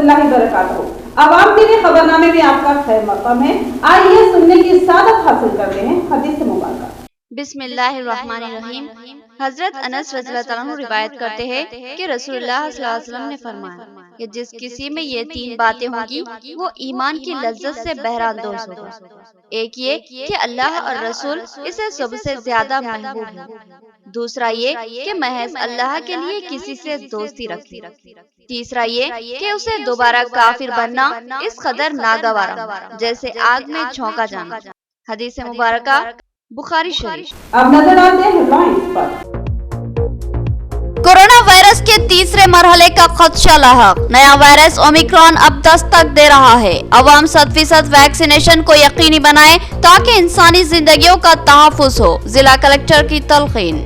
रहमतुल्लाहि बरकातहू। आवाम टीवी खबरनामे में आपका खैर मक़ाम है। आइए सुनने की सादत हासिल करते हैं हदीस मुबारक। बिस्मिल्लाहिर्रहमानिर्रहीम। हजरत अनस रज़ियल्लाहु अन्हु रिवायत करते हैं कि रसूलुल्लाह सल्लल्लाहु अलैहि वसल्लम ने फरमाया कि जिस किसी में ये 3 बातें होंगी वो ईमान की लज्जत से बहरांदोज होगा। एक ये कि अल्लाह और रसूल इसे सबसे ज्यादा महबूब है। दूसरा ये कि महज अल्लाह के लिए किसी से दोस्ती रखे। तीसरा ये कि उसे दोबारा काफिर बनना इस कदर नागवार जैसे आग में झोंका जाना। हदीस मुबारका बुखारी शरीफ। अब नजर डालते हैं हेडलाइंस पर। कोरोना वायरस के तीसरे मरहले का खदशा लाहक। नया वायरस ओमिक्रॉन अब दस्तक दे रहा है। अवाम 100% वैक्सीनेशन को यकीनी बनाएं ताकि इंसानी जिंदगियों का तहफ्फुज हो। जिला कलेक्टर की तलकीन।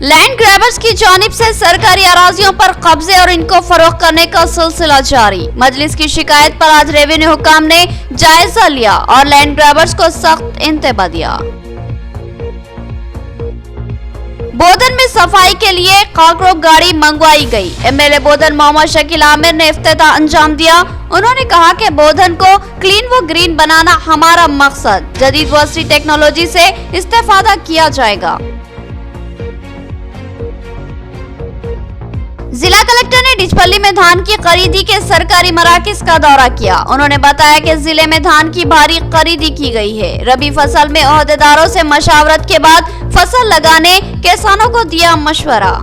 लैंड ग्रैबर्स की जानिब से सरकारी अराजियों पर कब्जे और इनको फरोख्त करने का सिलसिला जारी। मजलिस की शिकायत पर आज रेवेन्यू हुकाम ने जायजा लिया और लैंड ग्रैबर्स को सख्त इंतबाह दिया। बोधन में सफाई के लिए कार्गो गाड़ी मंगवाई गई। एमएलए बोधन मोहम्मद शकील आमिर ने इफ्तिताह अंजाम दिया। उन्होंने कहा कि बोधन को क्लीन व ग्रीन बनाना हमारा मकसद। जदीद व असली टेक्नोलॉजी से इस्तेफादा किया जाएगा। जिला कलेक्टर ने डिचपल्ली में धान की खरीदी के सरकारी मराकज का दौरा किया। उन्होंने बताया कि जिले में धान की भारी खरीदी की गई है। रबी फसल में ओहदेदारों से मशावरत के बाद फसल लगाने किसानों को दिया मशवरा।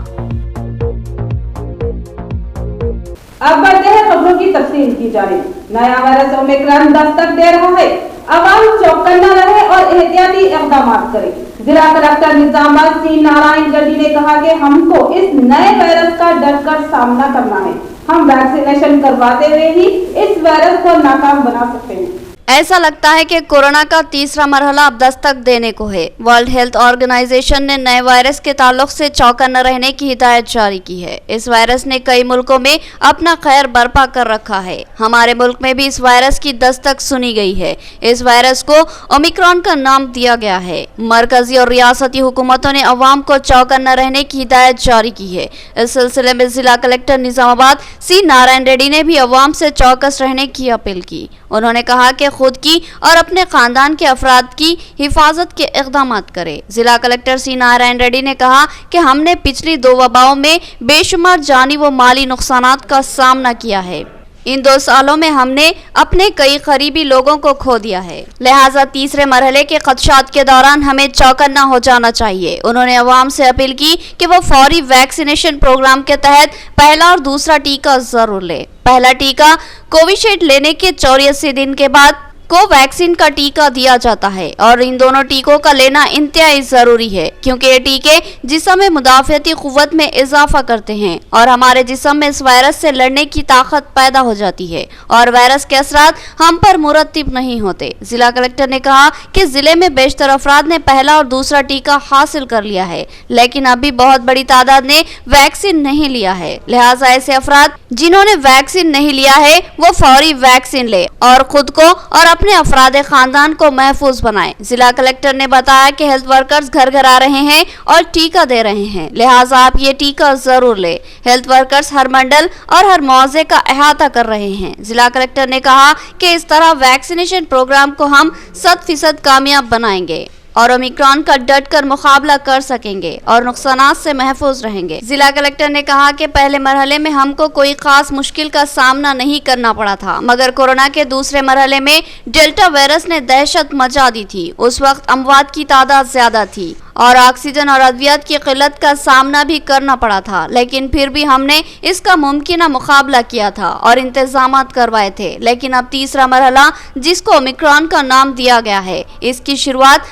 अब बढ़ते हैं खबरों की तफसील की जानिब। नया वायरस ओमिक्रॉन दस्तक दे रहा है। अवाम चौकन्ना रहे और एहतियाती इक़दाम करें। जिला कलेक्टर निजामुद्दीन सी नारायण रेड्डी ने कहा कि हमको इस नए वायरस का डटकर सामना करना है। हम वैक्सीनेशन करवाते हुए ही इस वायरस को नाकाम बना सकते हैं। ऐसा लगता है कि कोरोना का तीसरा मरहला अब दस्तक देने को है। वर्ल्ड हेल्थ ऑर्गेनाइजेशन ने नए वायरस के ताल्लुक से चौकन्ना रहने की हिदायत जारी की है। इस वायरस ने कई मुल्कों में अपना खैर बर्पा कर रखा है। हमारे मुल्क में भी इस वायरस की दस्तक सुनी गई है। इस वायरस को ओमिक्रॉन का नाम दिया गया है। मरकजी और रियासती हुकूमतों ने अवाम को चौकन्ना रहने की हिदायत जारी की है। इस सिलसिले में जिला कलेक्टर निजामुद्दीन सी नारायण रेड्डी ने भी अवाम से चौकस रहने की अपील की। उन्होंने कहा कि खुद की और अपने खानदान के अफराद की हिफाजत के इक़दाम करें। जिला कलेक्टर सी नारायण रेड्डी ने कहा कि हमने पिछली 2 वबाओं में बेशुमार जानी व माली नुकसानात का सामना किया है। इन 2 सालों में हमने अपने कई करीबी लोगों को खो दिया है। लिहाजा तीसरे मरहले के खदशात के दौरान हमें चौकन्ना हो जाना चाहिए। उन्होंने अवाम से अपील की कि वो फौरी वैक्सीनेशन प्रोग्राम के तहत पहला और दूसरा टीका जरूर ले। पहला टीका कोविशील्ड लेने के 84 दिन के बाद कोवैक्सीन का टीका दिया जाता है और इन दोनों टीकों का लेना इंतहाई जरूरी है क्योंकि ये टीके जिस्म में मुदाफ़ियती क़ुव्वत में इजाफा करते हैं और हमारे जिस्म में इस वायरस से लड़ने की ताकत पैदा हो जाती है और वायरस के असरात हम पर मुरत्तिब नहीं होते। जिला कलेक्टर ने कहा कि जिले में बेशतर अफराद ने पहला और दूसरा टीका हासिल कर लिया है, लेकिन अभी बहुत बड़ी तादाद ने वैक्सीन नहीं लिया है। लिहाजा ऐसे अफराद जिन्होंने वैक्सीन नहीं लिया है वो फौरी वैक्सीन ले और खुद को और अपने अफराद खानदान को महफूज बनाएं। जिला कलेक्टर ने बताया कि हेल्थ वर्कर्स घर घर आ रहे हैं और टीका दे रहे हैं, लिहाजा आप ये टीका जरूर ले। हेल्थ वर्कर्स हर मंडल और हर मौजे का अहाता कर रहे हैं। जिला कलेक्टर ने कहा कि इस तरह वैक्सीनेशन प्रोग्राम को हम 100% कामयाब बनाएंगे और ओमिक्रॉन का डट कर मुकाबला कर सकेंगे और नुकसानात से महफूज रहेंगे। जिला कलेक्टर ने कहा कि पहले मरहले में हमको कोई खास मुश्किल का सामना नहीं करना पड़ा था, मगर कोरोना के दूसरे मरहले में डेल्टा वायरस ने दहशत मचा दी थी। उस वक्त अमवात की तादाद ज्यादा थी और ऑक्सीजन और अद्वियात की किल्लत का सामना भी करना पड़ा था, लेकिन फिर भी हमने इसका मुमकिन मुकाबला किया था और इंतजामात करवाए थे। लेकिन अब तीसरा मरहला जिसको ओमिक्रॉन का नाम दिया गया है, इसकी शुरुआत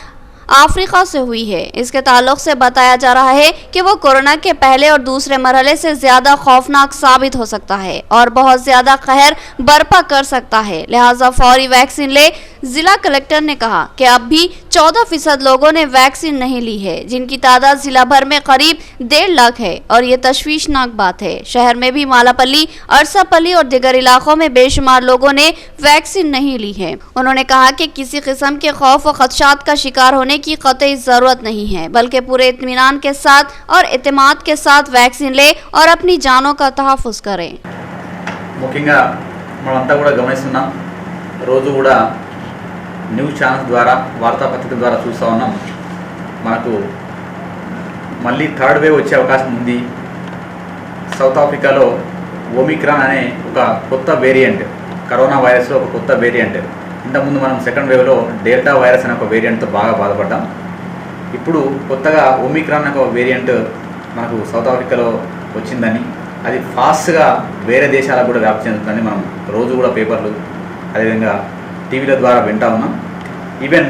अफ्रीका से हुई है। इसके ताल्लुक से बताया जा रहा है कि वो कोरोना के पहले और दूसरे मरहले से ज्यादा खौफनाक साबित हो सकता है और बहुत ज्यादा कहर बर्पा कर सकता है। लिहाजा फौरी वैक्सीन ले। जिला कलेक्टर ने कहा कि अब भी 14% लोगों ने वैक्सीन नहीं ली है, जिनकी तादाद जिला भर में करीब 1.5 लाख है और ये तशवीशनाक बात है। शहर में भी मालापल्ली, अरसापल्ली और दिगर इलाकों में बेशुमार लोगों ने वैक्सीन नहीं ली है। उन्होंने कहा कि किसी किस्म के खौफ व खदशात का शिकार होने की कतई जरूरत नहीं है, बल्कि पूरे इत्मीनान के साथ और एतमाद के साथ वैक्सीन ले और अपनी जानों का तहफ़्फ़ुज़ करें। ముఖ్యంగా మనమంతా కూడా గమనిస్తున్నాం, రోజు కూడా న్యూస్ ఛానల్స్ ద్వారా, వార్తాపత్రికల ద్వారా చూస్తూ ఉన్నాం, మనకు మళ్ళీ థర్డ్ వేవ్ వచ్చే అవకాశం ఉంది. సౌత్ ఆఫ్రికాలో ఒమిక్రాన్ అనే ఒక కొత్త వేరియంట్, కరోనా వైరస్లో ఒక కొత్త వేరియంట్. ఇంతకుముందు మనం సెకండ్ వేవ్లో డెల్టా వైరస్ అనే ఒక వేరియంట్తో బాగా బాధపడ్డాం. ఇప్పుడు కొత్తగా ఒమిక్రాన్ అనే ఒక వేరియంట్ మనకు సౌత్ ఆఫ్రికాలో వచ్చిందని, అది ఫాస్ట్గా వేరే దేశాలకు కూడా వ్యాప్తి చెందుతుందని మనం రోజు కూడా పేపర్లు అదేవిధంగా టీవీల ద్వారా వింటా ఉన్నాం. Even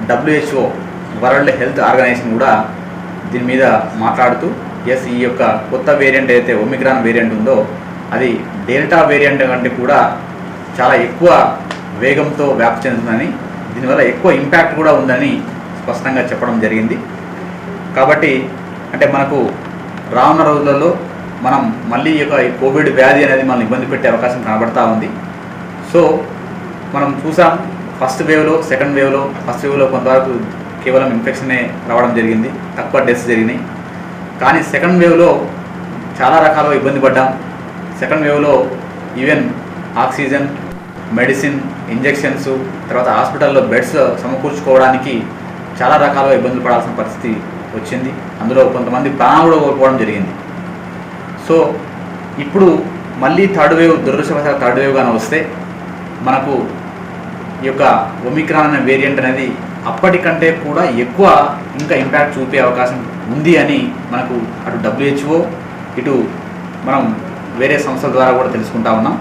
WHO world health organization కూడా దీని మీద మాట్లాడుతూ ఈ యొక్క కొత్త వేరియంట్ అయితే ఒమిక్రాన్ వేరియంట్ ఉందో అది డెల్టా వేరియంట్ కంటే కూడా చాలా ఎక్కువ వేగంతో వ్యాప్తి చెందుతుందని, దీనివల్ల ఎక్కువ ఇంపాక్ట్ కూడా ఉందని స్పష్టంగా చెప్పడం జరిగింది. కాబట్టి అంటే మనకు రానున్న రోజులలో మనం మళ్ళీ ఈ కోవిడ్ వ్యాధి అనేది మనం ఇబ్బంది పెట్టే అవకాశం కనబడతా ఉంది. సో మనం చూసాం ఫస్ట్ వేవ్లో, సెకండ్ వేవ్లో, ఫస్ట్ వేవ్లో కొంతవరకు కేవలం ఇన్ఫెక్షనే రావడం జరిగింది, తక్కువ డెత్స్ జరిగినాయి. కానీ సెకండ్ వేవ్లో చాలా రకాలుగా ఇబ్బంది పడ్డాం. సెకండ్ వేవ్లో ఈవెన్ ఆక్సిజన్, మెడిసిన్, ఇంజెక్షన్స్, తర్వాత హాస్పిటల్లో బెడ్స్ సమకూర్చుకోవడానికి చాలా రకాలుగా ఇబ్బందులు పడాల్సిన పరిస్థితి వచ్చింది. అందులో కొంతమంది ప్రాణాలు కూడా కోల్పోవడం జరిగింది. సో ఇప్పుడు మళ్ళీ థర్డ్ వేవ్, దురదృష్టవశాత్తు థర్డ్ వేవ్గానే వస్తే మనకు ఈ యొక్క ఒమిక్రాన్ అనే వేరియంట్ అనేది అప్పటికంటే కూడా ఎక్కువ ఇంకా ఇంపాక్ట్ చూపే అవకాశం ఉంది అని మనకు అటు WHO ఇటు మనం వేరే సంస్థల ద్వారా కూడా తెలుసుకుంటా ఉన్నాం.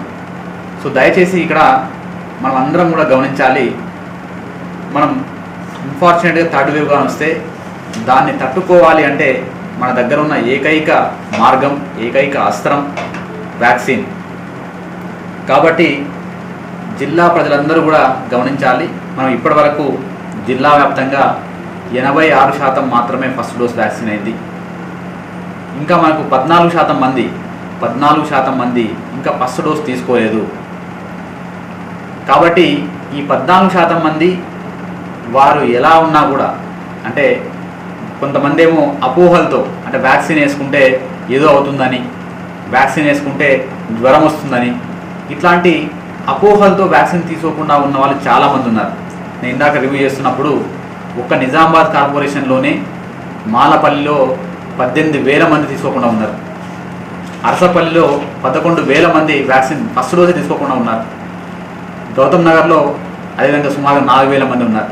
సో దయచేసి ఇక్కడ మనం అందరం కూడా గమనించాలి, మనం అన్ఫార్చునేట్గా థర్డ్ వేవ్గా వస్తే దాన్ని తట్టుకోవాలి అంటే మన దగ్గర ఉన్న ఏకైక మార్గం, ఏకైక అస్త్రం వ్యాక్సిన్. కాబట్టి జిల్లా ప్రజలందరూ కూడా గమనించాలి, మనం ఇప్పటి వరకు జిల్లా వ్యాప్తంగా 86% మాత్రమే ఫస్ట్ డోస్ వ్యాక్సిన్ అయింది. ఇంకా మనకు 14% మంది ఇంకా ఫస్ట్ డోస్ తీసుకోలేదు. కాబట్టి ఈ 14% మంది వారు ఎలా ఉన్నా కూడా, అంటే కొంతమంది ఏమో అపోహలతో, అంటే వ్యాక్సిన్ వేసుకుంటే ఏదో అవుతుందని, వ్యాక్సిన్ వేసుకుంటే జ్వరం వస్తుందని, ఇట్లాంటి అపోహలతో వ్యాక్సిన్ తీసుకోకుండా ఉన్న వాళ్ళు చాలామంది ఉన్నారు. నేను ఇందాక రివ్యూ చేస్తున్నప్పుడు ఒక్క నిజామాబాద్ కార్పొరేషన్లోనే మాలపల్లిలో 18,000 మంది తీసుకోకుండా ఉన్నారు. అరసపల్లిలో 11,000 మంది వ్యాక్సిన్ ఫస్ట్ డోసే తీసుకోకుండా ఉన్నారు. గౌతమ్ నగర్లో అదేవిధంగా సుమారు 4,000 మంది ఉన్నారు.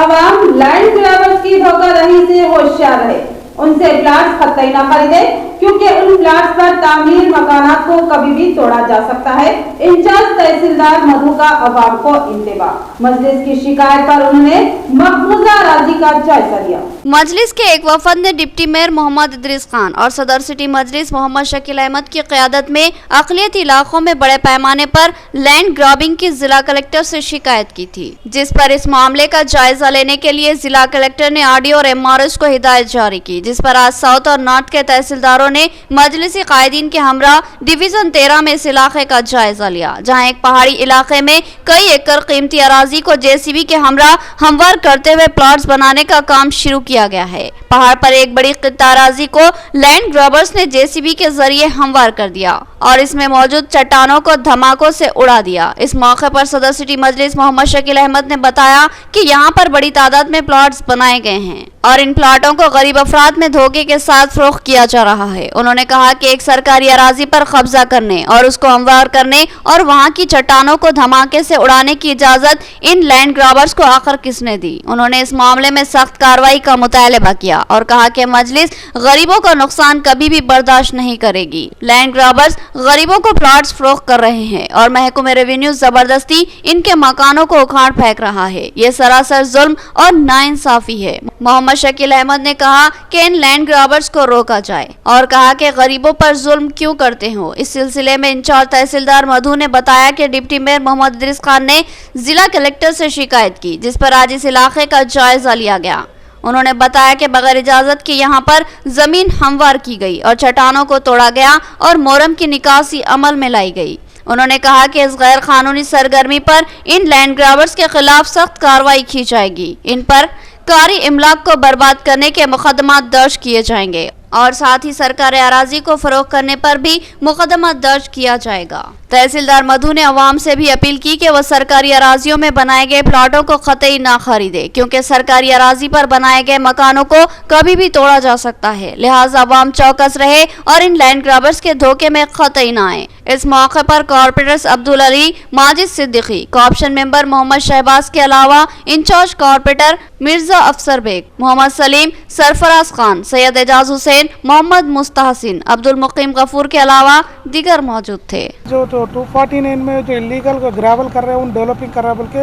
अवाम लैंड ग्रैबर्स की धोखाधड़ी से होशियार रहे, उनसे प्लाट्स कतई न खरीदे, क्योंकि उन प्लाट्स पर तामीर मकानात को कभी भी तोड़ा जा सकता है। इंचार्ज तहसीलदार मधु का अवाम को इंतबा। मजलिस की शिकायत पर उन्होंने मकबूजा अराजी का जायजा लिया। मजलिस के एक वफद ने डिप्टी मेयर मोहम्मद इदरीस खान और सदर सिटी मजलिस मोहम्मद शकील अहमद की क़यादत में अक़लियती इलाकों में बड़े पैमाने पर लैंड ग्राबिंग की जिला कलेक्टर से शिकायत की थी, जिस पर इस मामले का जायजा लेने के लिए जिला कलेक्टर ने RDO और MRS को हिदायत जारी की, जिस पर आज साउथ और नॉर्थ के तहसीलदारों ने मजलिसी कायदीन के हमरा डिवीजन 13 में इस इलाके का जायजा लिया, जहां एक पहाड़ी इलाके में कई एकड़ कीमती अराजी को JCB के हमरा हमवार करते हुए प्लॉट्स बनाने का काम शुरू किया गया है। पहाड़ पर एक बड़ी कित्ता अराजी को लैंड ग्रैबर्स ने JCB के जरिए हमवार कर दिया और इसमें मौजूद चट्टानों को धमाकों से उड़ा दिया। इस मौके पर सदर सिटी मजलिस मोहम्मद शकील अहमद ने बताया कि यहाँ पर बड़ी तादाद में प्लॉट्स बनाए गए हैं और इन प्लॉटों को गरीब अफराद में धोखे के साथ फरोख्त किया जा रहा है। उन्होंने कहा कि एक सरकारी अराजी पर कब्जा करने और उसको हमवार करने और वहाँ की चट्टानों को धमाके से उड़ाने की इजाजत इन लैंड ग्रैबर्स को आखिर किसने दी। उन्होंने इस मामले में सख्त कार्रवाई का मुतालबा किया और कहा कि मजलिस गरीबों का नुकसान कभी भी बर्दाश्त नहीं करेगी। लैंड ग्रैबर्स गरीबों को प्लॉट्स फरोख्त कर रहे हैं और महकमे रेवेन्यू जबरदस्ती इनके मकानों को उखाड़ फेंक रहा है। ये सरासर जुल्म और नाइंसाफी है। मोहम्मद शकील अहमद ने कहा कि इन लैंड ग्रैबर्स को रोका जाए और और कहा कि गरीबों पर जुल्म क्यों करते हो। इस सिलसिले में इंचार्ज तहसीलदार मधु ने बताया कि डिप्टी मेयर मोहम्मद इदरीस खान ने जिला कलेक्टर से शिकायत की, जिस पर आज इस इलाके का जायजा लिया गया। उन्होंने बताया कि बगैर इजाजत के यहां पर जमीन हमवार की गई और चट्टानों को तोड़ा गया और मोरम की निकासी अमल में लाई गई। उन्होंने कहा कि इस गैर कानूनी सरगर्मी पर इन लैंड ग्रैबर्स के खिलाफ सख्त कार्रवाई की जाएगी। इन पर कारी इमलाक को बर्बाद करने के मुकदमा दर्ज किए जाएंगे और साथ ही सरकारी अराजी को फरोख्त करने पर भी मुकदमा दर्ज किया जाएगा। तहसीलदार मधु ने अवाम से भी अपील की कि वह सरकारी अराजियों में बनाए गए प्लाटों को कतई ना खरीदे, क्योंकि सरकारी अराजी पर बनाए गए मकानों को कभी भी तोड़ा जा सकता है। लिहाजा अवाम चौकस रहे और इन लैंड ग्रैबर्स के धोखे में कतई ना आए। इस मौके पर corporators Abdul Ali, Majid Siddiqui, corporation member Mohammed Shahbaz के अलावा इंचार्ज कॉर्पोरेटर मिर्जा अफसर बेग, मोहम्मद सलीम, सरफराज खान, सैयद एजाज हुसैन, मोहम्मद मुस्तहसिन, अब्दुल मुकीम गफूर के अलावा दीगर मौजूद थे। जो 249 में जो इलीगल ग्रेवल कर रहे हैं उन डेवलपिंग कर रहे हैं, बल्कि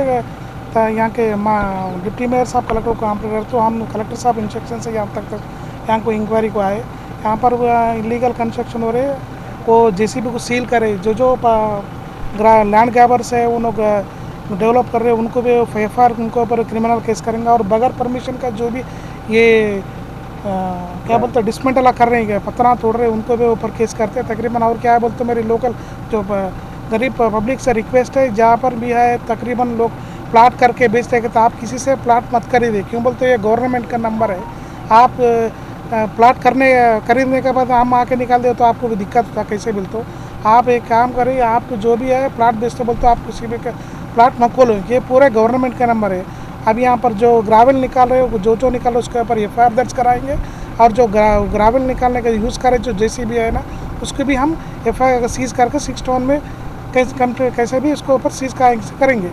यहाँ के डिप्टी मेयर साहब कलेक्टर को हम तो हम कलेक्टर साहब इंस्ट्रक्शन से यहाँ तक यहाँ को इंक्वायरी को आए। यहाँ पर इलीगल कंस्ट्रक्शन हो रहे को जेसीबी को सील करे, जो लैंड ग्रैबर्स है उन डेवलप कर रहे हैं उनको भी एफआईआर उनके ऊपर क्रिमिनल केस करेंगे। और बगैर परमिशन का जो भी ये क्या बोलते हैं डिसमेंटल कर रहे हैं, पत्थर तोड़ रहे हैं, उनको भी ऊपर केस करते हैं तकरीबन। और क्या बोलते मेरी लोकल जो गरीब पब्लिक से रिक्वेस्ट है, जहाँ पर भी है तकरीबन लोग प्लाट करके बेचते हैं, तो आप किसी से प्लाट मत खरीदे। क्यों बोलते ये गवर्नमेंट का नंबर है। आप प्लाट खरीदने के बाद हम आके निकाल दे तो आपको भी दिक्कत होता कैसे बोलते हो। आप एक काम करिए, आप जो भी है प्लाट बेचते बोलते आप किसी भी प्लाट मत खोलो, ये पूरे गवर्नमेंट का नंबर है। अब यहाँ पर जो ग्रावल निकाल रहे हो जो निकालो उसके ऊपर एफआईआर दर्ज कराएंगे। और जो ग्रावल निकालने का यूज़ करे जो जेसीबी है ना, उसको भी हम एफआईआर सीज़ करके 6 टन में कैसे भी उसको ऊपर सीज़ करेंगे।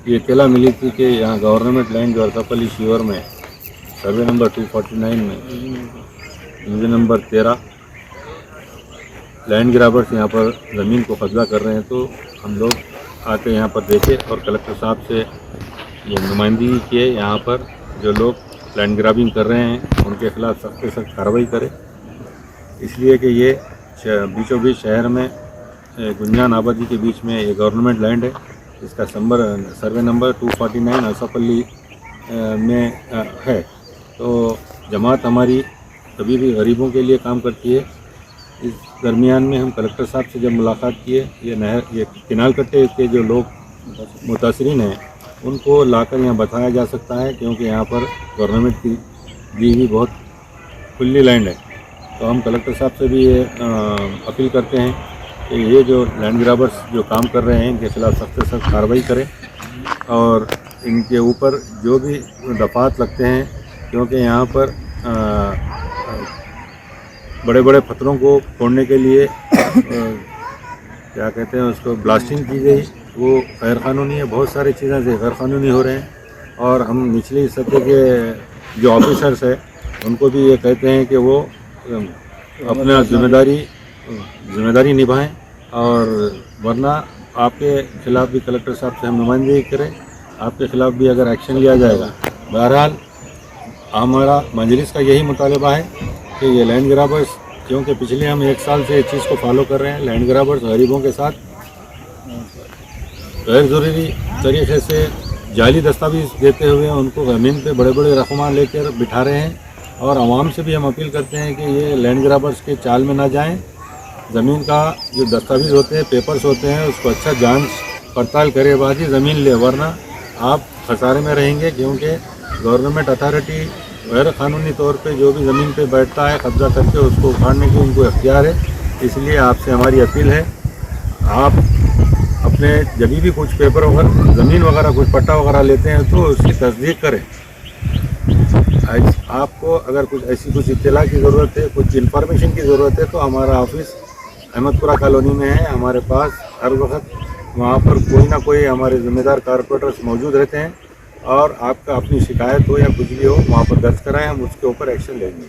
ये इत्तला मिली थी कि यहाँ गवर्नमेंट लैंड जो अर्कापल्ली शिवर में सर्वे नंबर 249 में डिवीजन नंबर 13 लैंड ग्रैबर्स यहाँ पर ज़मीन को कब्जा कर रहे हैं। तो हम लोग आके यहाँ पर देखे और कलेक्टर साहब से ये नुमाइंदगी किए, यहाँ पर जो लोग लैंड ग्रैबिंग कर रहे हैं उनके खिलाफ सख्त से सख्त कार्रवाई करें। इसलिए कि ये बीचों बीच शहर में गुंजान आबादी के बीच में ये गवर्नमेंट लैंड है। इसका सर्वे नंबर 249 अर्कापल्ली में है। तो जमात हमारी कभी भी गरीबों के लिए काम करती है। इस दरमियान में हम कलेक्टर साहब से जब मुलाकात किए, ये किनाल कट्टे के जो लोग मुतासरीन हैं उनको लाकर यहाँ बताया जा सकता है, क्योंकि यहाँ पर गवर्नमेंट की दी हुई बहुत खुली लैंड है। तो हम कलेक्टर साहब से भी ये अपील करते हैं कि ये जो लैंड ग्रैबर्स जो काम कर रहे हैं इनके खिलाफ सख्त से सख्त कार्रवाई करें और इनके ऊपर जो भी दफात लगते हैं, क्योंकि यहाँ पर बड़े बड़े पत्थरों को तोड़ने के लिए क्या कहते हैं उसको ब्लास्टिंग की गई, वो गैर कानूनी है। बहुत सारी चीज़ें से गैर कानूनी हो रहे हैं। और हम निचली सतह के जो ऑफिसर्स हैं उनको भी ये कहते हैं कि वो अपना जिम्मेदारी निभाएं, और वरना आपके खिलाफ भी कलेक्टर साहब से हम नुमाइंदगी करें, आपके खिलाफ भी अगर एक्शन लिया जाएगा। बहरहाल हमारा मजलिस का यही मुतालबा है कि ये लैंड ग्रैबर्स, क्योंकि पिछले हम 1 साल से इस चीज़ को फॉलो कर रहे हैं, लैंड ग्रैबर्स गरीबों के साथ गैर ज़रूरी तरीके से जाली दस्तावेज देते हुए उनको ज़मीन पे बड़े बड़े रकमा लेकर बिठा रहे हैं। और आवाम से भी हम अपील करते हैं कि ये लैंड ग्रैबर्स के चाल में ना जाएं। ज़मीन का जो दस्तावेज होते हैं, पेपर्स होते हैं, उसको अच्छा जांच पड़ताल करे बाद ही ज़मीन ले, वरना आप खसारे में रहेंगे। क्योंकि गवर्नमेंट अथॉरिटी गैर कानूनी तौर पे जो भी ज़मीन पे बैठता है कब्जा करके उसको उखाड़ने की उनको इख्तियार है। इसलिए आपसे हमारी अपील है, आप अपने जब भी कुछ पेपर वगैरह ज़मीन वगैरह कुछ पट्टा वगैरह लेते हैं तो उसकी तस्दीक करें। आपको अगर कुछ ऐसी कुछ इत्तला की ज़रूरत है, कुछ इन्फॉर्मेशन की ज़रूरत है, तो हमारा ऑफिस अहमदपुरा कॉलोनी में है। हमारे पास हर वक्त वहाँ पर कोई ना कोई हमारे ज़िम्मेदार कारपोरेटर्स मौजूद रहते हैं, और आपका अपनी शिकायत हो या कुछ भी हो वहाँ पर दर्ज कराएं, हम उसके ऊपर एक्शन लेंगे।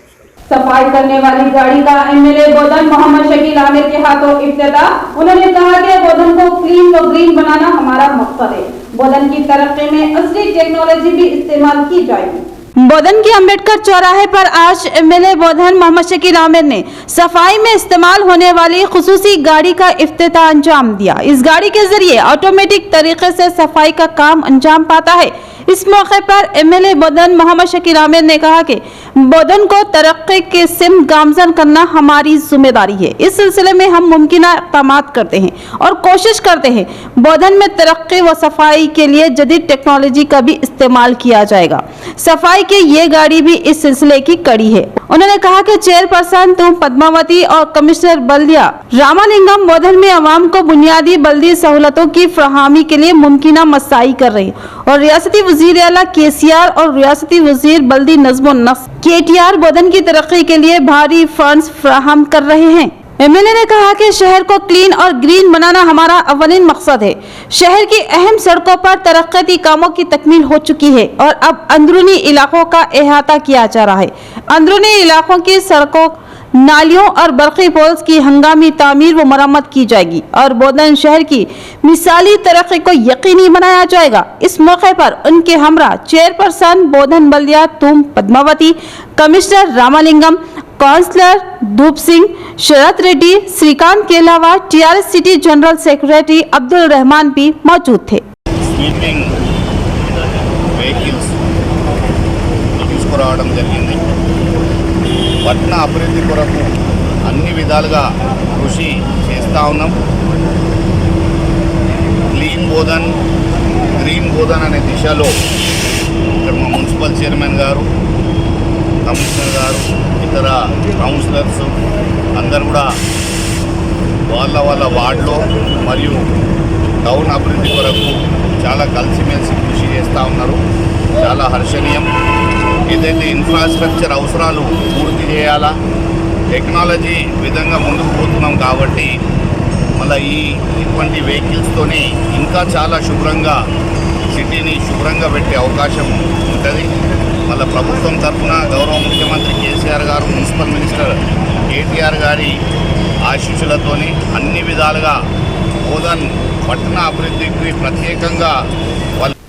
सफाई करने वाली गाड़ी का एमएलए बोधन मोहम्मद शकील आमिर के हाथों इफ्तिताह। उन्होंने कहा कि बोधन को क्लीन व ग्रीन बनाना हमारा मकसद है। बोधन की तरक्की में असली टेक्नोलॉजी भी इस्तेमाल की जाएगी। बोधन की अंबेडकर चौराहे पर आज एमएलए बोधन मोहम्मद शकील आमिर ने सफाई में इस्तेमाल होने वाली खुसूसी गाड़ी का इफ्तिताह अंजाम दिया। इस गाड़ी के जरिए ऑटोमेटिक तरीके से सफाई का काम अंजाम पाता है। इस मौके पर एमएलए बोधन मोहम्मद शकील आमिर ने कहा कि बोधन को तरक्की के सिम गामजन करना हमारी जिम्मेदारी है। इस सिलसिले में हम मुमकिन इक़दाम करते हैं और कोशिश करते हैं बोधन में तरक्की व सफाई के लिए जदीद टेक्नोलॉजी का भी इस्तेमाल किया जाएगा। सफाई की ये गाड़ी भी इस सिलसिले की कड़ी है। उन्होंने कहा कि चेयरपर्सन तुम पद्मावती और कमिश्नर बल्दिया रामालिंगम बोधन में आवाम को बुनियादी बल्दी सहूलतों की फराहमी के लिए मुमकिन मसाई कर रही और रियासती वजीर आला केसीआर और रियासती वजीर बल्दी नज़्म नस्क केटीआर बोधन की तरक्की के लिए भारी फंड्स फराहम कर रहे हैं। एमएलए ने कहा कि शहर को क्लीन और ग्रीन बनाना हमारा अव्वलिन मकसद है। शहर की अहम सड़कों पर तरक्की कामों की तकमील हो चुकी है और अब अंदरूनी इलाकों का अहाता किया जा रहा है। अंदरूनी इलाकों की सड़कों, नालियों और बरक़ी पोल्स की हंगामी तामीर व मरम्मत की जाएगी और बोधन शहर की मिसाली तरक्की को यकीनी बनाया जाएगा। इस मौके पर उनके हमरा चेयरपर्सन बोधन बल्दिया तुम पद्मावती, कमिश्नर रामालिंगम, काउंसलर धूप सिंह, शरत रेड्डी, श्रीकांत के अलावा TRS city general secretary Abdul Rahman भी मौजूद थे। స్వీపింగ్ వెహికల్స్ తీసుకురావడం జరిగింది. పట్టణ అభివృద్ధి కొరకు అన్ని విధాలుగా కృషి చేస్తూ ఉన్నాం. క్లీన్ బోధన్, గ్రీన్ బోధన్ అనే దిశలో ఇక్కడ మా మున్సిపల్ చైర్మన్ గారు, కమిషనర్ గారు, ఇతర కౌన్సిలర్స్ అందరు కూడా వాళ్ళ వార్డులో మరియు టౌన్ అభివృద్ధి కొరకు చాలా కలిసిమెలిసి కృషి చేస్తూ ఉన్నారు. చాలా హర్షణీయం. ఏదైతే ఇన్ఫ్రాస్ట్రక్చర్ అవసరాలు పూర్తి చేయాలా, టెక్నాలజీ విధంగా ముందుకు పోతున్నాం కాబట్టి మళ్ళీ ఇటువంటి వెహికల్స్తోని ఇంకా చాలా శుభ్రంగా సిటీని శుభ్రంగా పెట్టే అవకాశం ఉంటుంది. మళ్ళీ ప్రభుత్వం తరఫున గౌరవ ముఖ్యమంత్రి కేసీఆర్ గారు, మున్సిపల్ మినిస్టర్ కేటీఆర్ గారి ఆశీస్సులతోని అన్ని విధాలుగా బోధన్ పట్టణ అభివృద్ధికి ప్రత్యేకంగా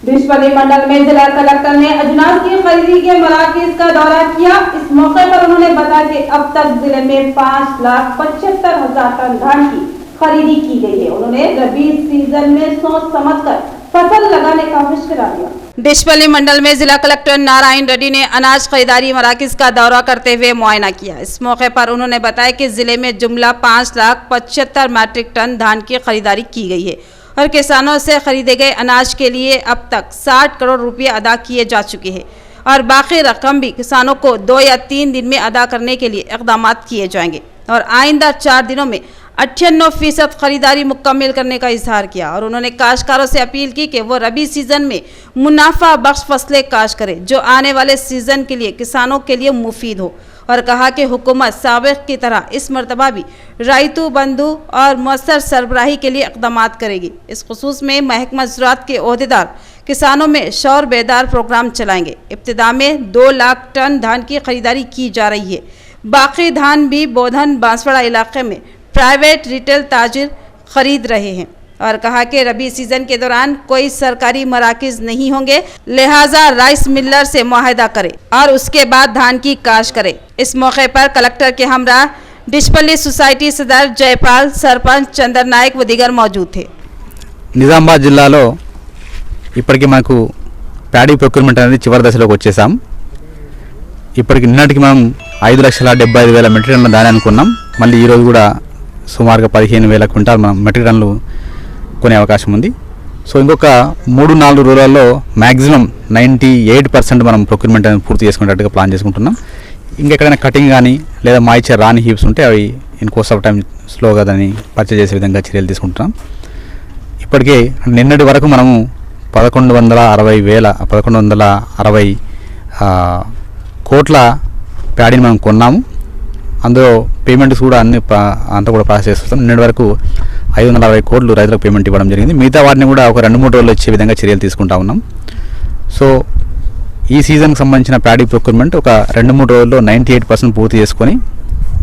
डिशपल्ली मंडल में जिला कलेक्टर ने अजनास की खरीदी के मराकज का दौरा किया। इस मौके पर उन्होंने बताया कि अब तक जिले में 5,75,000 टन धान की खरीदी की गई है। उन्होंने रबी सीजन में सोच समझकर फसल लगाने का मशवरा दिया। डिशपल्ली मंडल में जिला कलेक्टर नारायण रेड्डी ने अनाज खरीदारी मराकज का दौरा करते हुए मुआयना किया। इस मौके पर उन्होंने बताया कि जिले में जुमला 5,75,000 मैट्रिक टन धान की खरीदारी की गई है और किसानों से खरीदे गए अनाज के लिए अब तक 60 करोड़ रुपए अदा किए जा चुके हैं और बाकी रकम भी किसानों को 2 या 3 दिन में अदा करने के लिए इक़दाम किए जाएंगे और आइंदा 4 दिनों में 98% खरीदारी मुकम्मल करने का इजहार किया। और उन्होंने काश्तकारों से अपील की कि वो रबी सीजन में मुनाफा बख्श फसलें काश्त करें जो आने वाले सीजन के लिए किसानों के लिए मुफीद हो और कहा कि हुकूमत साबिक़ की तरह इस मरतबा भी रायतू बंधु और मौसर सरबराही के लिए इक़दाम करेगी। इस खुसूस में महकमा ज़राअत के ओहदेदार किसानों में शौर बेदार प्रोग्राम चलाएंगे। इब्तिदा में 2 लाख टन धान की खरीदारी की जा रही है। बाकी धान भी बोधन बांसवाड़ा इलाके में प्राइवेट रिटेल ताजिर खरीद रहे हैं और कहा कि रबी सीजन के दौरान कोई सरकारी मराकज नहीं होंगे, लिहाजा राइस मिलर से मुआहदा करें और उसके बाद धान की काश्त करें। इस मौके पर कलेक्टर के हमरा डिशपल्ली सोसाइटी सदर जयपाल, सरपंच चंदर नायक व दीगर मौजूद थे। నిజామాబాద్ జిల్లాలో ఇప్పటికి మనకు ప్యాడీ ప్రొక్యూర్మెంట్ అనేది చివరి దశలోకి వచ్చేసాం. ఇప్పటికి నిన్నటికి మనం 5,75,000 మెట్రిక్ టన్నుల ధాన్యాన్ని కొన్నాం. మళ్ళీ ఈరోజు కూడా సుమారుగా 15,000 క్వింటాల్ మనం మెట్రిక్ టన్నులు కొనే అవకాశం ఉంది. సో ఇంకొక 3-4 రోజుల్లో మ్యాక్సిమం 98% మనం ప్రొక్యూర్మెంట్ అనేది పూర్తి చేసుకునేటట్టుగా ప్లాన్ చేసుకుంటున్నాం. ఇంకెక్కడైనా కటింగ్ కానీ లేదా మాయిచర్ రాని హీప్స్ ఉంటే అవి ఇన్ కోర్స్ ఆఫ్ టైం స్లోగా దాన్ని పర్చేజ్ చేసే విధంగా చర్యలు తీసుకుంటున్నాం. ఇప్పటికే నిన్నటి వరకు మనము 1160 కోట్ల ప్యాడీని మనం కొన్నాము. అందులో పేమెంట్స్ కూడా అంతా కూడా ప్రాసెస్ చేస్తాం. నిన్నటి వరకు 560 కోట్లు రైతులకు పేమెంట్ ఇవ్వడం జరిగింది. మిగతా వాటిని కూడా ఒక 2-3 రోజుల్లో వచ్చే విధంగా చర్యలు తీసుకుంటా ఉన్నాం. సో ఈ సీజన్కి సంబంధించిన ప్యాడీ ప్రొక్యూర్మెంట్ ఒక 2-3 రోజుల్లో 98% పూర్తి చేసుకొని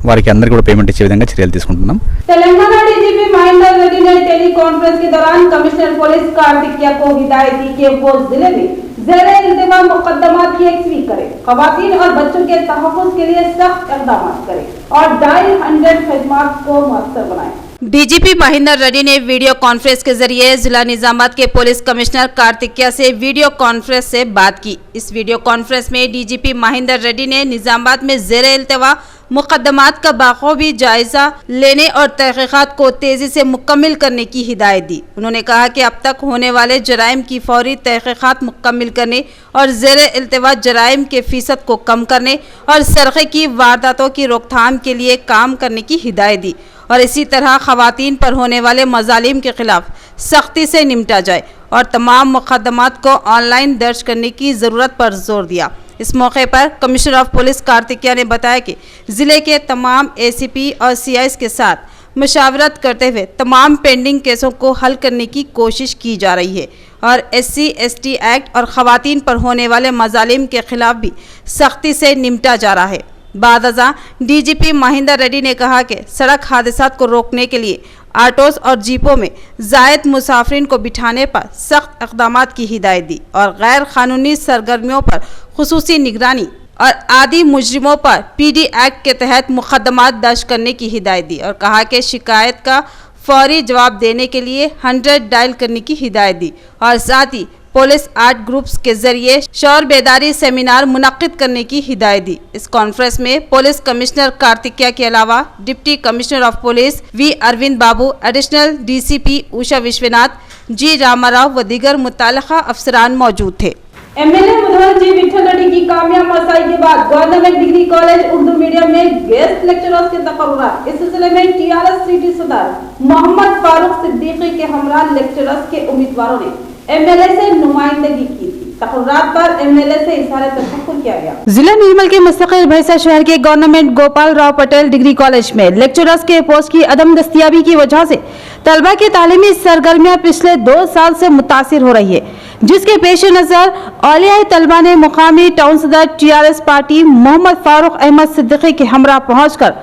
వారికి అందరికీ కూడా పేమెంట్ ఇచ్చే విధంగా చర్యలు తీసుకుంటున్నాం. तेलंगाना डीजीपी महेंद्र रेड्डी ने टेली कॉन्फ्रेंस के दौरान कमिश्नर पुलिस कार्तिकिया को हिदायत दी कि वो जिले में ज़ेरे इल्तिवा मुकदमात की यकसवी करे, खवातीन और बच्चों के तहफ़्फ़ुज़ के लिए सख्त इक़दाम करे और डायल 100 खिदमात को मुअस्सर बनाए। डीजीपी महेंद्र रेड्डी ने वीडियो कॉन्फ्रेंस के जरिए जिला निजामाबाद के पुलिस कमिश्नर कार्तिकेय से वीडियो कॉन्फ्रेंस से बात की। इस वीडियो कॉन्फ्रेंस में डीजीपी महेंद्र रेड्डी ने निजामाबाद में ज़ेरे इल्तिवा मुकदमात का बाखूबी जायजा लेने और तहकीकात को तेजी से मुकम्मल करने की हिदायत दी। उन्होंने कहा कि अब तक होने वाले जराइम की फौरी तहकीकात मुकम्मल करने और ज़ेरे इल्तिवा जराइम के फीसद को कम करने और सरक़े की वारदातों की रोकथाम के लिए काम करने की हिदायत दी और इसी तरह खवातीन पर होने वाले मजालिम के खिलाफ सख्ती से निपटा जाए और तमाम मुकदमात को ऑनलाइन दर्ज करने की ज़रूरत पर जोर दिया। इस मौके पर कमिश्नर ऑफ पुलिस कार्तिकेय ने बताया कि ज़िले के तमाम एसीपी और सीआईएस के साथ मशावरत करते हुए तमाम पेंडिंग केसों को हल करने की कोशिश की जा रही है और SC/ST एक्ट और खवातीन पर होने वाले मजालिम के खिलाफ भी सख्ती से निपटा जा रहा है। बादअज़ां डीजीपी महेंद्र रेड्डी ने कहा कि सड़क हादसात को रोकने के लिए ऑटोस और जीपों में जायद मुसाफिरीन को बिठाने पर सख्त इक़दामात की हिदायत दी और गैर कानूनी सरगर्मियों पर खुसूसी निगरानी और आदि मुजरिमों पर PD एक्ट के तहत मुकदमात दर्ज करने की हिदायत दी और कहा कि शिकायत का फौरी जवाब देने के लिए 100 डायल करने की हिदायत दी और साथ ही पुलिस आर्ट ग्रुप्स के जरिए शौर बेदारी सेमिनार मुनक्किद करने की हिदायत दी। इस कॉन्फ्रेंस में पुलिस कमिश्नर कार्तिकेय के अलावा deputy commissioner of police V Arvind Babu, additional DCP Usha Vishwanath, G Ramarao व दीगर मुताल्लिका अफसरान मौजूद थे। MLA मुधोल जी विठल रेड्डी की कामयाब मसाई के बाद government degree college Urdu medium में गेस्ट लेक्चरर्स के तकर्रुरात। इस सिलसिले में TRS सिटी सदर मोहम्मद फारूक सिद्दीकी के हमरा लेक्चरर्स के उम्मीदवारों ने MLA से नुमाइंदगी की थी। तकर्रुरात पर MLA से इज़हार तशक्कुर किया गया। जिला निर्मल के मुस्तकिल भैंसा शहर के government Gopal Rao Patel degree college में लेक्चरर्स के पोस्ट की अदम दस्तियाबी की वजह से तलबा की तालीमी सरगर्मियां पिछले 2 साल से मुतासिर हो रही है, जिसके पेश नज़र औलिया तलबा ने मुकामी टाउन सदर TRS पार्टी मोहम्मद फारूक अहमद सिद्दीकी के हमरा पहुंचकर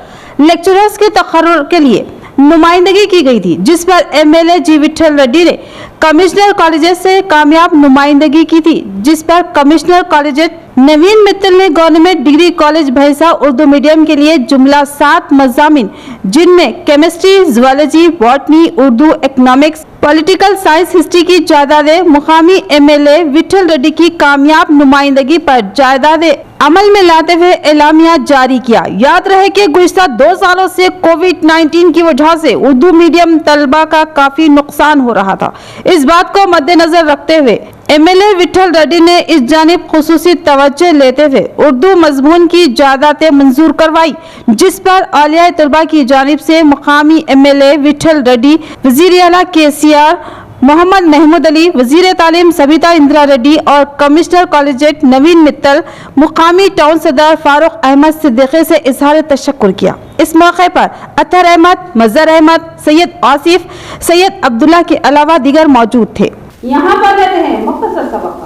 लेक्चरर्स के तकर्रुर के लिए नुमाइंदगी की गई थी, जिस पर MLA जी विठल रेड्डी ने कमिश्नर कॉलेजेस से कामयाब नुमाइंदगी की थी, जिस पर कमिश्नर कॉलेजेस नवीन मित्तल ने गवर्नमेंट डिग्री कॉलेज भैंसा उर्दू मीडियम के लिए जुमला 7 मज़ामिन जिनमें chemistry, zoology, botany, Urdu, economics, political science, history की जायदादें मुकामी MLA विठल रेड्डी की कामयाब नुमाइंदगी पर जायदादें अमल में लाते हुए एलामिया जारी किया। याद रहे कि गुज़िश्ता 2 सालों से कोविड-19 की वजह से उर्दू मीडियम तलबा का काफी नुकसान हो रहा था। इस बात को मद्देनजर रखते हुए MLA विठल रेड्डी ने इस जानिब खुसूसी तवज्जो लेते हुए उर्दू मजमून की जायदादें मंजूर करवाई, जिस पर औलिया तलबा की जानिब से मुकामी MLA विठल रेड्डी, वज़ीर आला KCR मोहम्मद महमूद अली, वज़ीर तालीम सबिता इंदिरा रेड्डी और कमिश्नर कॉलेजेट नवीन मित्तल, मुकामी टाउन सदर फारूक अहमद सिद्दीकी से इज़हार तशक्कुर किया। इस मौके पर अतहर अहमद, मज़हर अहमद, सैयद आसिफ, सैयद अब्दुल्ला के अलावा दीगर मौजूद थे। यहाँ पर रहते हैं मुख्तसर सबक।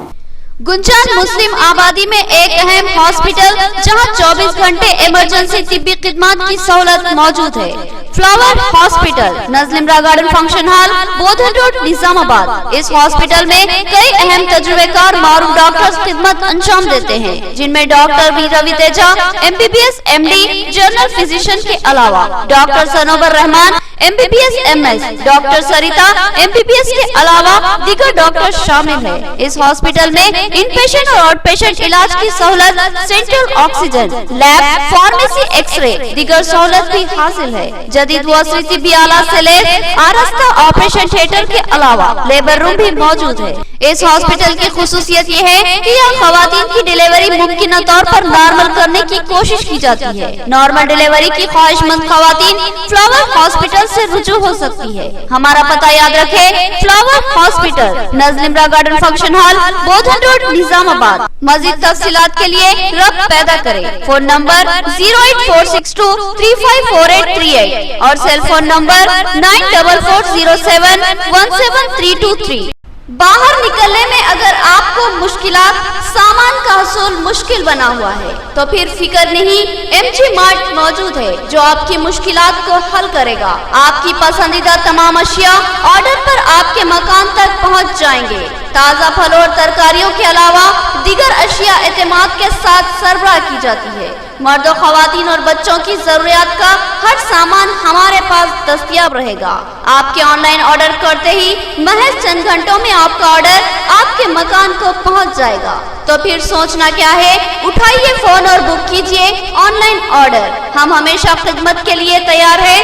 गुंजान मुस्लिम आबादी में एक अहम हॉस्पिटल जहां 24 घंटे इमरजेंसी तिब्बी खिदमत की सहूलत मौजूद है। फ्लावर हॉस्पिटल, नजलिमरा garden function hall, Bodhan road, Nizamabad. इस हॉस्पिटल में कई अहम तजुर्बेकार मारूफ डॉक्टर्स खिदमत अंजाम देते हैं, जिनमें doctor V Ravi Teja MBBS MD general physician के अलावा doctor Sanobar Rahman MBBS MS, doctor Sarita MBBS के अलावा दीगर डॉक्टर शामिल है। इस हॉस्पिटल में इन पेशेंट और आउट पेशेंट इलाज की सहूलत, central oxygen, lab, pharmacy, x ray, दीगर सहूलत भी हासिल है। जदीद वस्त्री तिब्बी आला से लेस आरास्ता ऑपरेशन थिएटर के अलावा लेबर रूम भी मौजूद है। इस हॉस्पिटल की खुसूसियत ये है कि यहाँ खवातीन की डिलीवरी मुमकिन तौर पर नॉर्मल करने की कोशिश की जाती है। नॉर्मल डिलीवरी की ख्वाहिशमंद खवातीन फ्लावर हॉस्पिटल से रुजू हो सकती है। हमारा पता याद रखे, फ्लावर हॉस्पिटल, नजलिमरा garden function hall, Bodhan road, Nizamabad. मजीद तफसीलात के लिए रब्त पैदा करें। फोन नंबर 08462 354838 और सेल फोन नंबर 9440717323। बाहर निकलने में अगर आपको मुश्किलात, सामान का हसूल मुश्किल बना हुआ है तो फिर फिक्र नहीं, MG मार्ट मौजूद है जो आपकी मुश्किलात को हल करेगा। आपकी पसंदीदा तमाम अशिया ऑर्डर पर आपके मकान तक पहुंच जाएंगे। ताज़ा फल और तरकारियों के अलावा दीगर अशिया एतमाद के साथ सरबराह की जाती है। मर्दों, खवातीन और बच्चों की जरूरियात का हर सामान हमारे पास दस्तयाब रहेगा। आपके ऑनलाइन ऑर्डर करते ही महज चंद घंटों में आपका ऑर्डर आपके मकान को पहुंच जाएगा। तो फिर सोचना क्या है, उठाइए फोन और बुक कीजिए ऑनलाइन ऑर्डर। हम हमेशा खिदमत के लिए तैयार है।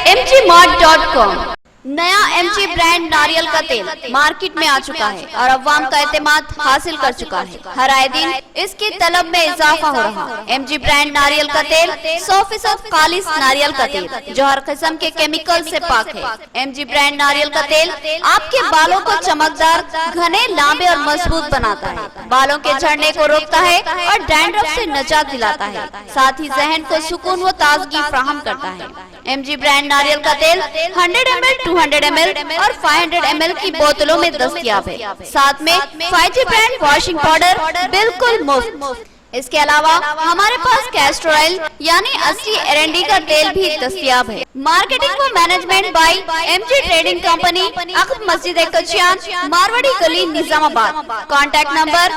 mgmart.com। नया MG ब्रांड नारियल का तेल मार्केट में आ चुका है और अवाम का एतमाद हासिल कर चुका है। हर आए दिन इसकी तलब में इजाफा हो रहा है। MG ब्रांड नारियल का तेल 100% खालिस नारियल का तेल जो हर किस्म के केमिकल से पाक है। MG ब्रांड नारियल का तेल आपके बालों को चमकदार, घने, लांबे और मजबूत बनाता है। बालों के झड़ने को रोकता है और डैंड्रफ से निजात दिलाता है। साथ ही जहन को सुकून व ताजगी फराहम करता है। MG ब्रांड नारियल का तेल 100 ml, 200 ml और 500 ml की बोतलों में दस्तयाब है। साथ में 5G ब्रांड वॉशिंग पाउडर बिल्कुल मुफ्त। इसके अलावा हमारे पास कैस्टर ऑयल यानी असली एरंडी का तेल भी दस्तयाब है। मार्केटिंग व management by MG trading company, अक़ब मस्जिद कचियान, मारवाड़ी गली, निजामाबाद। Contact number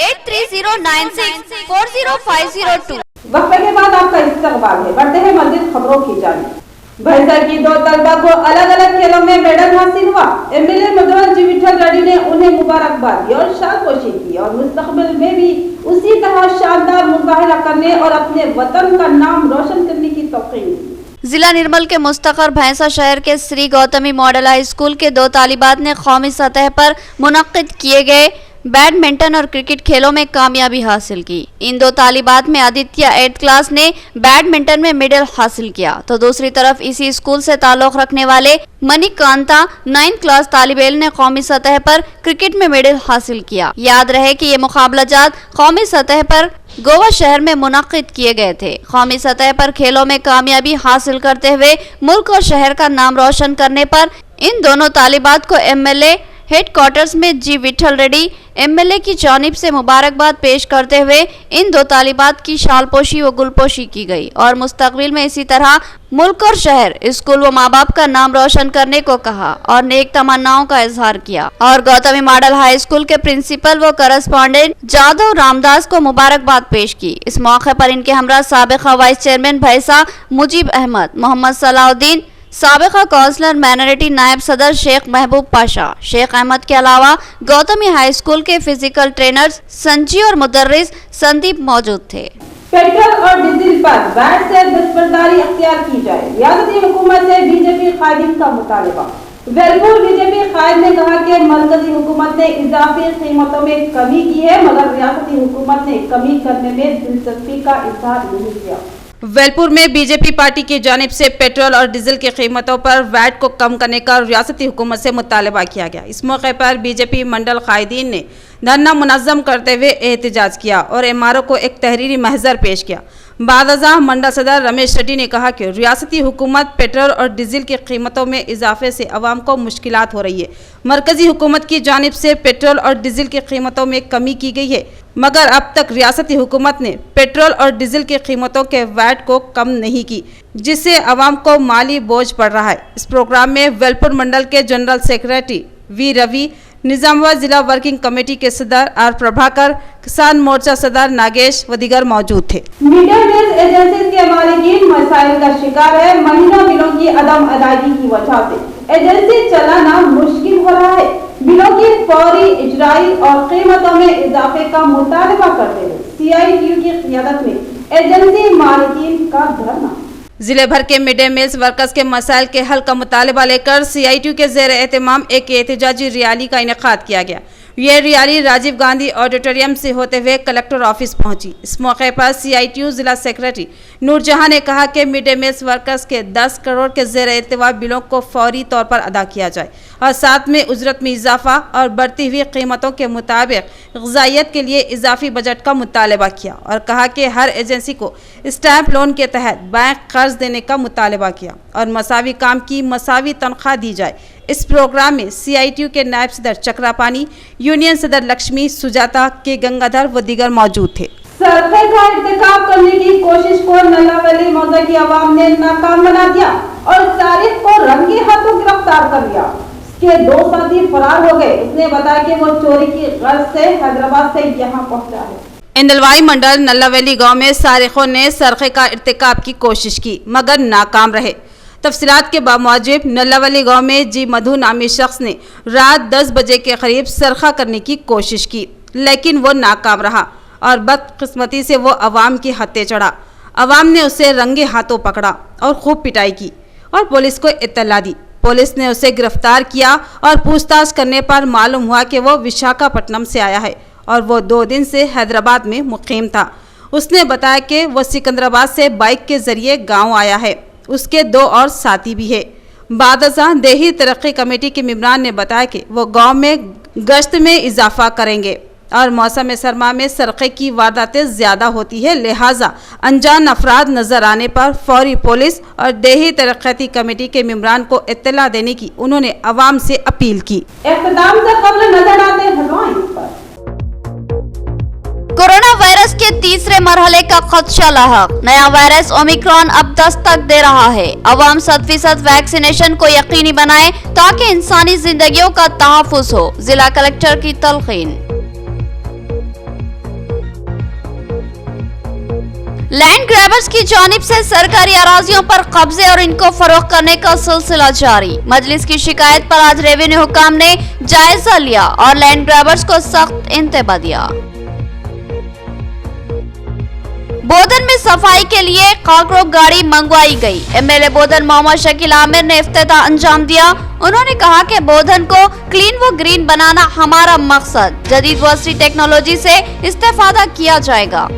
8309640502। वक्फे के बाद आपका इस्तकबाल है। बढ़ते हैं मज़ीद खबरों की जानिब। भैंसर की 2 तलबा को अलग अलग खेलों में मेडल हासिल हुआ। MLA मगरल जी विठल रेड्डी ने उन्हें मुबारकबाद दी और शाबाशी की और मुस्तकबिल में भी उसी तरह शानदार मुजाहिरा करने और अपने वतन का नाम रोशन करने की तौक़ीन दी। जिला निर्मल के मुस्तकर भैंसा शहर के Shri Gautami model high school के 2 तालिबात ने कौमी सतह पर मुनक्किद किए गए बैडमिंटन और क्रिकेट खेलों में कामयाबी हासिल की। इन 2 तालिबात में आदित्य 8th क्लास ने बैडमिंटन में मेडल हासिल किया तो दूसरी तरफ इसी स्कूल से ताल्लुक रखने वाले मणिकांता 9th क्लास तालिब-इल्म ने कौमी सतह पर क्रिकेट में मेडल हासिल किया। याद रहे कि ये मुकाबलाजात कौमी सतह पर गोवा शहर में मुनक्किद किए गए थे। कौमी सतह पर खेलों में कामयाबी हासिल करते हुए मुल्क और शहर का नाम रोशन करने पर इन दोनों तालिबात को MLA हेडक्वार्टर्स में जी विठल रेड्डी MLA की जानिब से मुबारकबाद पेश करते हुए इन 2 तालिबात की शालपोशी व गुलपोशी की गई और मुस्तकबिल में इसी तरह मुल्क और शहर, स्कूल व माँ बाप का नाम रोशन करने को कहा और नेक तमन्नाओं का इजहार किया। और गौतमी मॉडल हाई स्कूल के प्रिंसिपल व करस्पॉन्डेंट जादव रामदास को मुबारकबाद पेश की। इस मौके पर इनके हमरा साबिका वाइस चेयरमैन भैंसा मुजीब अहमद, मोहम्मद सलाउद्दीन, साबिका काउंसलर माइनॉरिटी नायब सदर शेख महबूब पाशा, शेख अहमद के अलावा गौतमी हाई स्कूल के फिजिकल ट्रेनर्स संजी और मुदर्रिस संदीप मौजूद थे। पेट्रोल और डीजल पर वैट से दस्तबरदारी अख्तियार की जाए, रियासती हुकूमत से बीजेपी कायदीन का मुतालबा। वेलपुर बीजेपी कायद ने कहा कि मरकजी हुकूमत ने इजाफी कीमतों में कमी की है मगर रियासती हुकूमत ने कमी करने में दिलचस्पी का इजहार नहीं किया। वेलपुर में बीजेपी पार्टी की जानिब से पेट्रोल और डीजल की कीमतों पर वैट को कम करने का रियासती हुकूमत से मुतालबा किया गया। इस मौके पर बीजेपी मंडल कायदीन ने धरना मुनज़्ज़म करते हुए एहतजाज किया और MRO को एक तहरीरी महज़र पेश किया। बादशाह मंडल सदर रमेश रेड्डी ने कहा कि रियासती हुकूमत पेट्रोल और डीजल की कीमतों में इजाफे से अवाम को मुश्किलात हो रही है। मरकजी हुकूमत की जानिब से पेट्रोल और डीजल की कीमतों में कमी की गई है मगर अब तक रियासती हुकूमत ने पेट्रोल और डीजल की कीमतों के वैट को कम नहीं की जिससे अवाम को माली बोझ पड़ रहा है। इस प्रोग्राम में वेलपुर मंडल के general secretary V Ravi, Nizamabad जिला वर्किंग कमेटी के सदर आर प्रभाकर, किसान मोर्चा सदर नागेश व दीगर मौजूद थे। मीडिया न्यूज एजेंसी के मालिकीन मसाइल का शिकार है। महीनों बिलों की अदम अदायगी की वजह से एजेंसी चलाना मुश्किल हो रहा है। बिलों की फौरी इजराई और कीमतों में इजाफे का मुतालबा करते हुए CITU की क़ियादत में एजेंसी मालिकीन का धरना। जिले भर के मिड डे मील्स वर्कर्स के मसाइल के हल का मुतालबा लेकर CITU के ज़ेर एहतमाम एक एहतजाजी रैली का इनेकाद किया गया। यह रैली राजीव गांधी ऑडिटोरियम से होते हुए कलेक्टर ऑफिस पहुंची। इस मौके पर CITU जिला सेक्रेटरी नूरजहां ने कहा कि मिड डे मील वर्कर्स के 10 करोड़ के ज़ेर इल्तिवा बिलों को फौरी तौर पर अदा किया जाए और साथ में उजरत में इजाफा और बढ़ती हुई कीमतों के मुताबिक ग़िज़ाइयत के लिए इजाफी बजट का मुतालबा किया और कहा कि हर एजेंसी को स्टैम्प लोन के तहत बैंक कर्ज देने का मुतालबा किया और मसावी काम की मसावी तनख्वाह दी जाए। इस प्रोग्राम में CITU के नायब सदर चक्रापानी, यूनियन सदर लक्ष्मी, सुजाता के गंगाधर व दीगर मौजूद थे। सरक़े का इर्तिकाब करने की कोशिश को नल्लावेली मौजा की आवाम ने नाकाम बना दिया और तारिक को रंगे हाथों गिरफ्तार कर लिया। उसके 2 साथी फरार हो गए। उसने बताया कि वो चोरी की गर्ज से हैदराबाद से यहाँ पहुंचा है। इंदलवाई मंडल नल्लावेली गांव में सारिकों ने सरक़े का इर्तिकाब की कोशिश की मगर नाकाम रहे। तफसीलात के बावजूद नल्लावेली गांव में जी मधु नामी शख्स ने रात 10 बजे के करीब सरखा करने की कोशिश की लेकिन वो नाकाम रहा और बदकिस्मती से वो अवाम की हत्थे चढ़ा। अवाम ने उसे रंगे हाथों पकड़ा और खूब पिटाई की और पुलिस को इत्तला दी। पुलिस ने उसे गिरफ्तार किया और पूछताछ करने पर मालूम हुआ कि वो विशाखापट्टनम से आया है और वो 2 दिन से हैदराबाद में मुकीम था। उसने बताया कि वो सिकंदराबाद से बाइक के जरिए गाँव आया है। उसके 2 और साथी भी है। बादशाह देही तरक्की कमेटी के मेंबरान ने बताया कि वो गांव में गश्त में इजाफा करेंगे और मौसम सरमा में सरक़े की वारदातें ज़्यादा होती है, लिहाजा अनजान अफराद नजर आने पर फौरी पुलिस और देही तरक्की कमेटी के मेंबरान को इत्तला देने की उन्होंने अवाम से अपील की। इख्तिताम से कब्ल नजर आते हेडलाइंस पर। कोरोना वायरस के तीसरे मरहले का खदशा लाहक। नया वायरस ओमिक्रॉन अब दस्तक दे रहा है। अवाम 100% वैक्सीनेशन को यकीनी बनाए ताकि इंसानी जिंदगियों का तहफ़्फ़ुज़ हो। जिला कलेक्टर की तलकीन। लैंड ग्रैबर्स की जानिब से सरकारी अराजियों पर कब्जे और इनको फरोख्त करने का सिलसिला जारी। मजलिस की शिकायत पर आज रेवेन्यू हुकाम ने जायजा लिया और लैंड ग्रैबर्स को सख्त इंतबा दिया। बोधन में सफाई के लिए काकरो गाड़ी मंगवाई गई। MLA बोधन मोहम्मद शकील आमिर ने इफ्तिताह अंजाम दिया। उन्होंने कहा कि बोधन को क्लीन व ग्रीन बनाना हमारा मकसद। जदीद व असली टेक्नोलॉजी से इस्तेफादा किया जाएगा।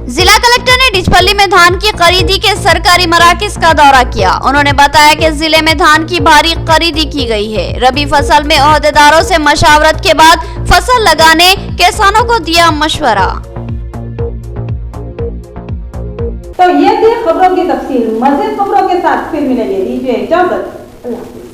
जिला कलेक्टर ने डिचपल्ली में धान की खरीदी के सरकारी मराकज का दौरा किया। उन्होंने बताया कि जिले में धान की भारी खरीदी की गई है। रबी फसल में ओहदेदारों से मशावरत के बाद फसल लगाने किसानों को दिया मशवरा। तो ये थी खबरों की तफसील। मज़ीद खबरों के साथ फिर मिलेंगे। दीजिए इजाजत। अल्लाह हाफ़िज़।